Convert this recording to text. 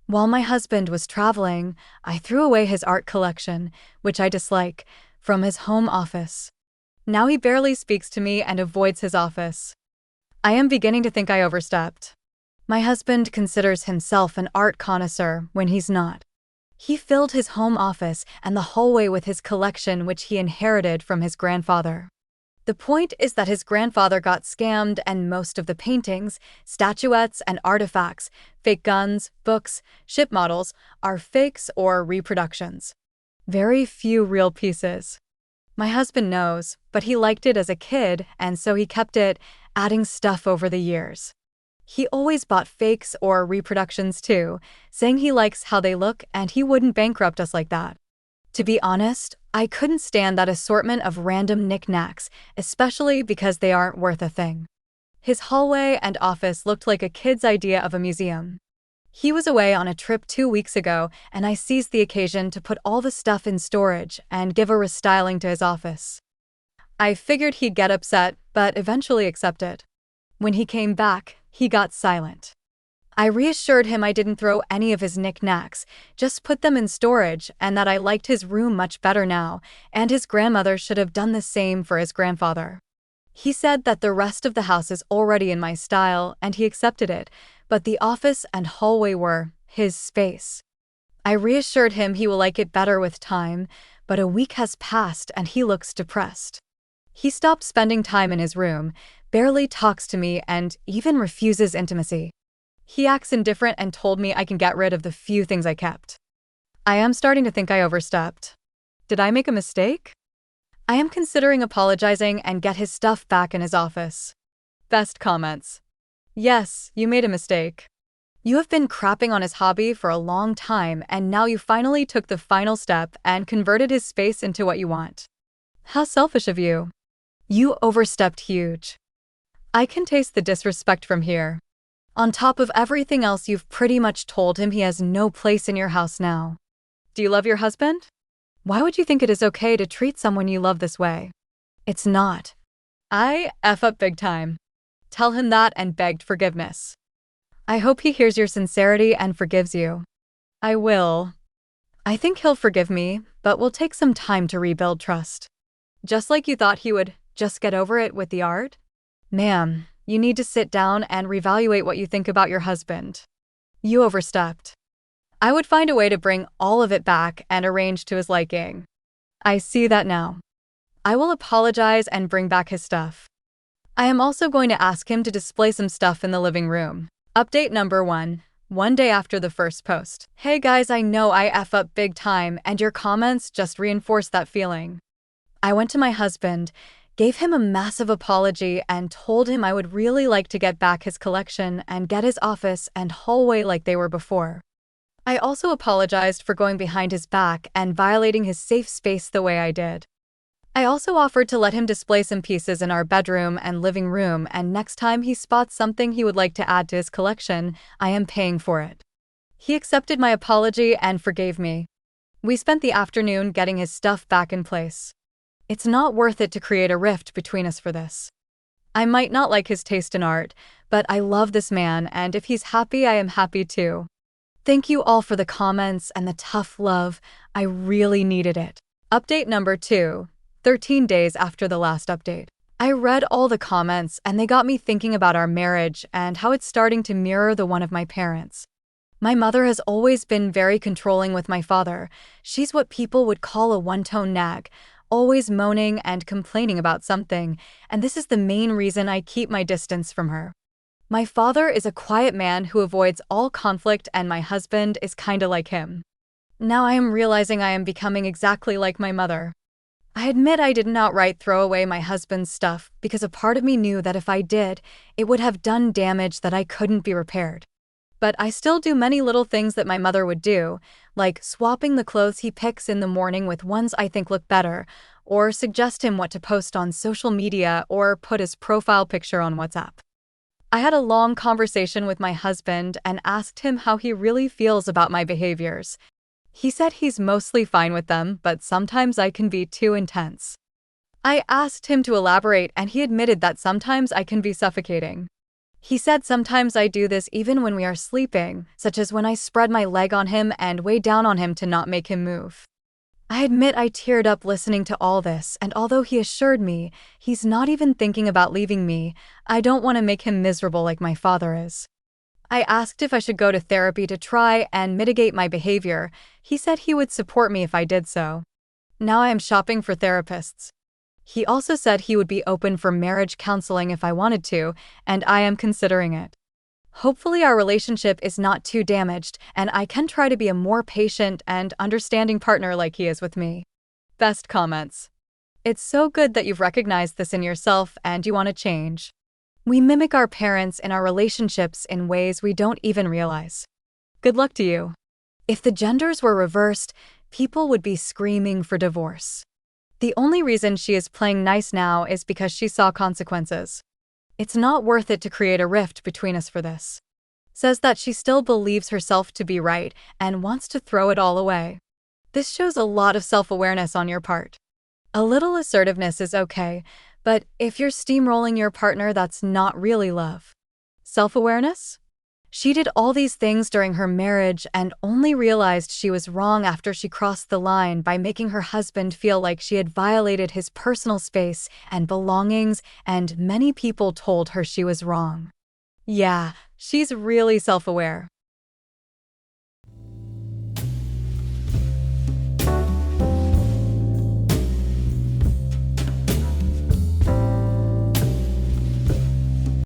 While my husband was traveling, I threw away his art collection, which I dislike, from his home office. Now he barely speaks to me and avoids his office. I am beginning to think I overstepped. My husband considers himself an art connoisseur when he's not. He filled his home office and the hallway with his collection, which he inherited from his grandfather. The point is that his grandfather got scammed, and most of the paintings, statuettes, and artifacts, fake guns, books, ship models, are fakes or reproductions. Very few real pieces. My husband knows, but he liked it as a kid, and so he kept it, adding stuff over the years. He always bought fakes or reproductions too, saying he likes how they look and he wouldn't bankrupt us like that. To be honest, I couldn't stand that assortment of random knickknacks, especially because they aren't worth a thing. His hallway and office looked like a kid's idea of a museum. He was away on a trip 2 weeks ago, and I seized the occasion to put all the stuff in storage and give a restyling to his office. I figured he'd get upset, but eventually accepted. When he came back, he got silent. I reassured him I didn't throw any of his knickknacks, just put them in storage, and that I liked his room much better now, and his grandmother should have done the same for his grandfather. He said that the rest of the house is already in my style, and he accepted it, but the office and hallway were his space. I reassured him he will like it better with time, but a week has passed and he looks depressed. He stopped spending time in his room, barely talks to me, and even refuses intimacy. He acts indifferent and told me I can get rid of the few things I kept. I am starting to think I overstepped. Did I make a mistake? I am considering apologizing and get his stuff back in his office. Best comments. Yes, you made a mistake. You have been crapping on his hobby for a long time, and now you finally took the final step and converted his space into what you want. How selfish of you. You overstepped huge. I can taste the disrespect from here. On top of everything else, you've pretty much told him he has no place in your house now. Do you love your husband? Why would you think it is okay to treat someone you love this way? It's not. I F up big time. Tell him that and begged forgiveness. I hope he hears your sincerity and forgives you. I will. I think he'll forgive me, but will take some time to rebuild trust. Just like you thought he would just get over it with the art? Ma'am, you need to sit down and reevaluate what you think about your husband. You overstepped. I would find a way to bring all of it back and arrange to his liking. I see that now. I will apologize and bring back his stuff. I am also going to ask him to display some stuff in the living room. Update number 1. One day after the first post. Hey guys, I know I F up big time, and your comments just reinforced that feeling. I went to my husband, gave him a massive apology, and told him I would really like to get back his collection and get his office and hallway like they were before. I also apologized for going behind his back and violating his safe space the way I did. I also offered to let him display some pieces in our bedroom and living room, and next time he spots something he would like to add to his collection, I am paying for it. He accepted my apology and forgave me. We spent the afternoon getting his stuff back in place. It's not worth it to create a rift between us for this. I might not like his taste in art, but I love this man, and if he's happy, I am happy too. Thank you all for the comments and the tough love. I really needed it. Update number 2. 13 days after the last update. I read all the comments and they got me thinking about our marriage and how it's starting to mirror the one of my parents. My mother has always been very controlling with my father. She's what people would call a one-tone nag, always moaning and complaining about something, and this is the main reason I keep my distance from her. My father is a quiet man who avoids all conflict, and my husband is kinda like him. Now I am realizing I am becoming exactly like my mother. I admit I didn't outright throw away my husband's stuff because a part of me knew that if I did, it would have done damage that I couldn't be repaired. But I still do many little things that my mother would do, like swapping the clothes he picks in the morning with ones I think look better, or suggest him what to post on social media or put his profile picture on WhatsApp. I had a long conversation with my husband and asked him how he really feels about my behaviors. He said he's mostly fine with them, but sometimes I can be too intense. I asked him to elaborate, and he admitted that sometimes I can be suffocating. He said sometimes I do this even when we are sleeping, such as when I spread my leg on him and weigh down on him to not make him move. I admit I teared up listening to all this, and although he assured me he's not even thinking about leaving me, I don't want to make him miserable like my father is. I asked if I should go to therapy to try and mitigate my behavior. He said he would support me if I did so. Now I am shopping for therapists. He also said he would be open for marriage counseling if I wanted to, and I am considering it. Hopefully our relationship is not too damaged, and I can try to be a more patient and understanding partner like he is with me. Best comments. It's so good that you've recognized this in yourself and you want to change. We mimic our parents in our relationships in ways we don't even realize. Good luck to you. If the genders were reversed, people would be screaming for divorce. The only reason she is playing nice now is because she saw consequences. It's not worth it to create a rift between us for this. Says that she still believes herself to be right and wants to throw it all away. This shows a lot of self-awareness on your part. A little assertiveness is okay, but if you're steamrolling your partner, that's not really love. Self-awareness? She did all these things during her marriage and only realized she was wrong after she crossed the line by making her husband feel like she had violated his personal space and belongings, and many people told her she was wrong. Yeah, she's really self-aware.